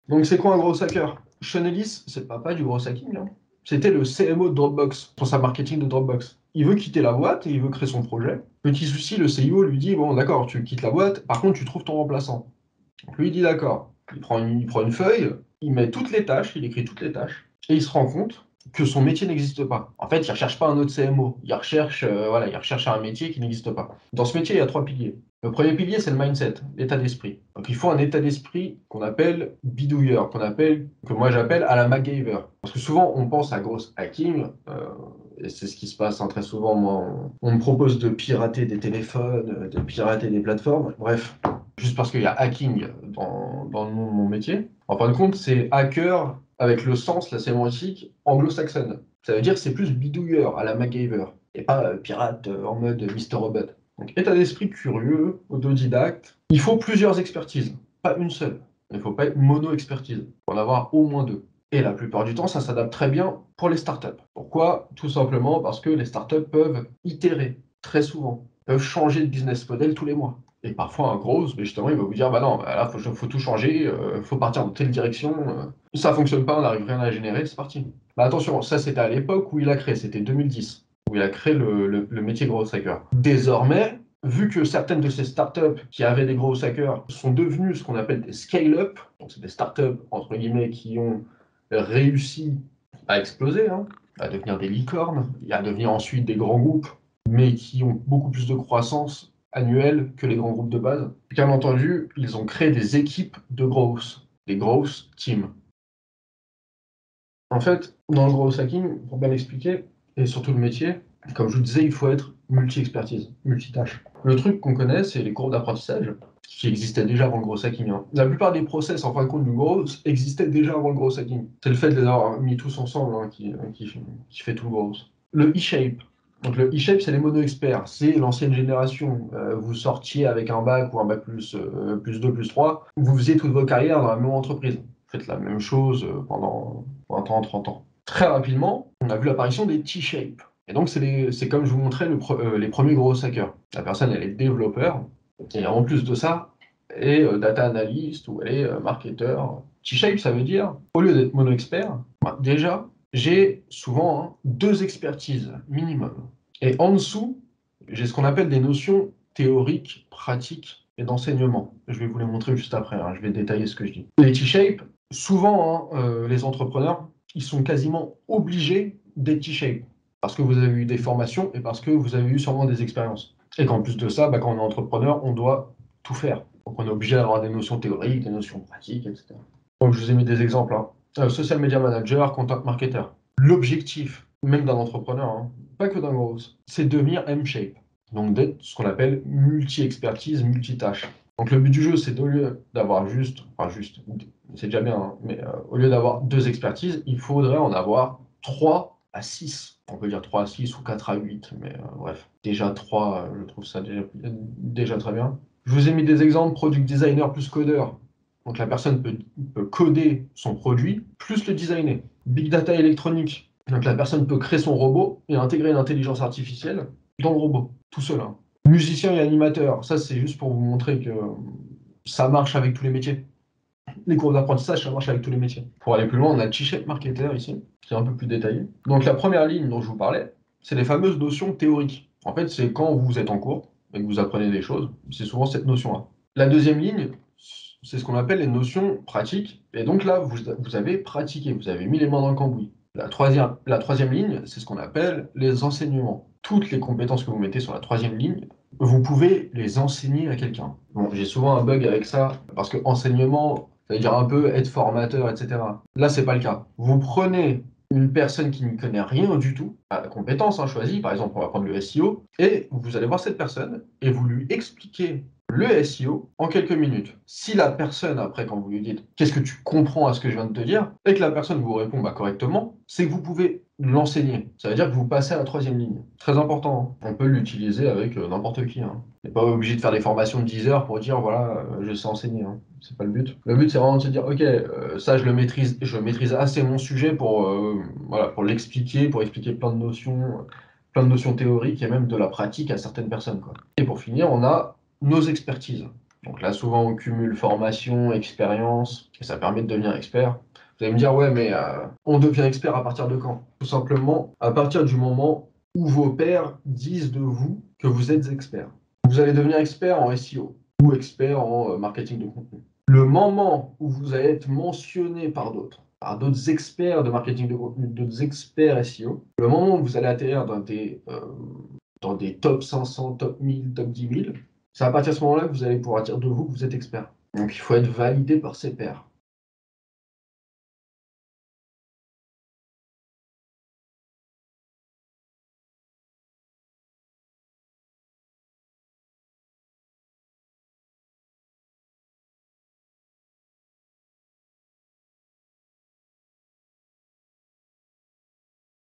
Donc c'est quoi un gros hacker? Sean Ellis, c'est le papa du gros hacking, hein. C'était le CMO de Dropbox, pour sa marketing de Dropbox. Il veut quitter la boîte et il veut créer son projet. Petit souci, le CIO lui dit, bon d'accord, tu quittes la boîte, par contre tu trouves ton remplaçant. Donc lui il dit d'accord. Il prend une feuille, il met toutes les tâches, il écrit toutes les tâches, et il se rend compte que son métier n'existe pas. En fait, il ne recherche pas un autre CMO, il recherche un métier qui n'existe pas. Dans ce métier, il y a 3 piliers. Le premier pilier, c'est le mindset, l'état d'esprit. Donc il faut un état d'esprit qu'on appelle bidouilleur, que moi j'appelle à la MacGyver. Parce que souvent, on pense à gros hacking, et c'est ce qui se passe, hein, très souvent. Moi, on me propose de pirater des téléphones, de pirater des plateformes, bref. Juste parce qu'il y a hacking dans le nom de mon métier. En fin de compte, c'est hacker avec le sens, la sémantique anglo-saxonne. Ça veut dire que c'est plus bidouilleur à la MacGyver et pas pirate en mode Mr. Robot. Donc, état d'esprit curieux, autodidacte. Il faut plusieurs expertises, pas une seule. Il ne faut pas être mono-expertise. Il faut en avoir au moins deux. Et la plupart du temps, ça s'adapte très bien pour les startups. Pourquoi? Tout simplement parce que les startups peuvent itérer très souvent, peuvent changer de business model tous les mois. Et parfois, un gros, mais justement, il va vous dire, bah non, bah là, faut tout changer, faut partir dans telle direction, ça fonctionne pas, on n'arrive rien à générer, c'est parti. Bah attention, ça c'était à l'époque où il a créé, c'était 2010, où il a créé le métier gros hacker. Désormais, vu que certaines de ces startups qui avaient des gros hackers sont devenues ce qu'on appelle des scale-up, donc c'est des startups, entre guillemets, qui ont réussi à exploser, hein, à devenir des licornes, et à devenir ensuite des grands groupes, mais qui ont beaucoup plus de croissance annuelle que les grands groupes de base. Bien entendu, ils ont créé des équipes de growth, des growth teams. En fait, dans le growth hacking, pour bien l'expliquer, et surtout le métier, comme je vous disais, il faut être multi-expertise, multitâche. Le truc qu'on connaît, c'est les cours d'apprentissage, qui existaient déjà avant le growth hacking, hein. La plupart des process, en fin de compte, du growth existaient déjà avant le growth hacking. C'est le fait de les avoir mis tous ensemble, hein, qui fait tout le growth. Le E-shape. Donc le E-shape, c'est les mono-experts, c'est l'ancienne génération. Vous sortiez avec un bac ou un bac plus 2, plus 3, vous faisiez toute votre carrière dans la même entreprise. Vous faites la même chose pendant 20 ans, 30 ans. Très rapidement, on a vu l'apparition des T-shapes. Et donc, c'est comme je vous montrais les premiers gros hackers. La personne, elle est développeur, et en plus de ça, elle est data analyst ou elle est marketeur. T-shape, ça veut dire, au lieu d'être mono-expert, bah, déjà, j'ai souvent, hein, 2 expertises minimum. Et en dessous, j'ai ce qu'on appelle des notions théoriques, pratiques et d'enseignement. Je vais vous les montrer juste après, hein, je vais détailler ce que je dis. Les T-shapes, souvent, hein, les entrepreneurs, ils sont quasiment obligés d'être T-shape. Parce que vous avez eu des formations et parce que vous avez eu sûrement des expériences. Et qu'en plus de ça, bah, quand on est entrepreneur, on doit tout faire. Donc on est obligé d'avoir des notions théoriques, des notions pratiques, etc. Donc je vous ai mis des exemples, hein. Social media manager, content marketer. L'objectif, même d'un entrepreneur, hein, pas que d'un gros, c'est de devenir M-shape. Donc d'être ce qu'on appelle multi-expertise, multitâche. Donc le but du jeu, c'est au lieu d'avoir c'est déjà bien, hein, mais au lieu d'avoir 2 expertises, il faudrait en avoir 3 à 6. On peut dire 3 à 6 ou 4 à 8, mais bref, déjà 3, je trouve ça déjà très bien. Je vous ai mis des exemples, product designer plus codeur. Donc la personne peut coder son produit plus le designer. Big data électronique. Donc la personne peut créer son robot et intégrer l'intelligence artificielle dans le robot, tout seul, hein. Musicien et animateur, ça c'est juste pour vous montrer que ça marche avec tous les métiers. Les cours d'apprentissage, ça marche avec tous les métiers. Pour aller plus loin, on a le T-shape marketer ici, qui est un peu plus détaillé. Donc la première ligne dont je vous parlais, c'est les fameuses notions théoriques. En fait, c'est quand vous êtes en cours et que vous apprenez des choses, c'est souvent cette notion-là. La deuxième ligne, c'est ce qu'on appelle les notions pratiques. Et donc là, vous avez pratiqué, vous avez mis les mains dans le cambouis. La troisième ligne, c'est ce qu'on appelle les enseignements. Toutes les compétences que vous mettez sur la troisième ligne, vous pouvez les enseigner à quelqu'un. Bon, j'ai souvent un bug avec ça, parce que enseignement, ça veut dire un peu être formateur, etc. Là, c'est pas le cas. Vous prenez une personne qui ne connaît rien du tout, à la compétence, hein, choisie, par exemple, on va prendre le SEO, et vous allez voir cette personne, et vous lui expliquez le SEO en quelques minutes. Si la personne, après, quand vous lui dites qu'est-ce que tu comprends à ce que je viens de te dire, et que la personne vous répond bah, correctement, c'est que vous pouvez l'enseigner. Ça veut dire que vous passez à la troisième ligne. Très important, hein. On peut l'utiliser avec n'importe qui, hein. On n'est pas obligé de faire des formations de 10 heures pour dire voilà, je sais enseigner, hein. C'est pas le but. Le but, c'est vraiment de se dire ok, ça je maîtrise assez mon sujet voilà, pour l'expliquer, pour expliquer plein de notions théoriques et même de la pratique à certaines personnes, quoi. Et pour finir, on a nos expertises. Donc là, souvent, on cumule formation, expérience, et ça permet de devenir expert. Vous allez me dire, ouais, mais on devient expert à partir de quand? Tout simplement, à partir du moment où vos pairs disent de vous que vous êtes expert. Vous allez devenir expert en SEO ou expert en marketing de contenu. Le moment où vous allez être mentionné par d'autres experts de marketing de contenu, d'autres experts SEO, le moment où vous allez atterrir dans des top 500, top 1000, top 10 000, c'est à partir de ce moment-là que vous allez pouvoir dire de vous que vous êtes expert. Donc il faut être validé par ses pairs.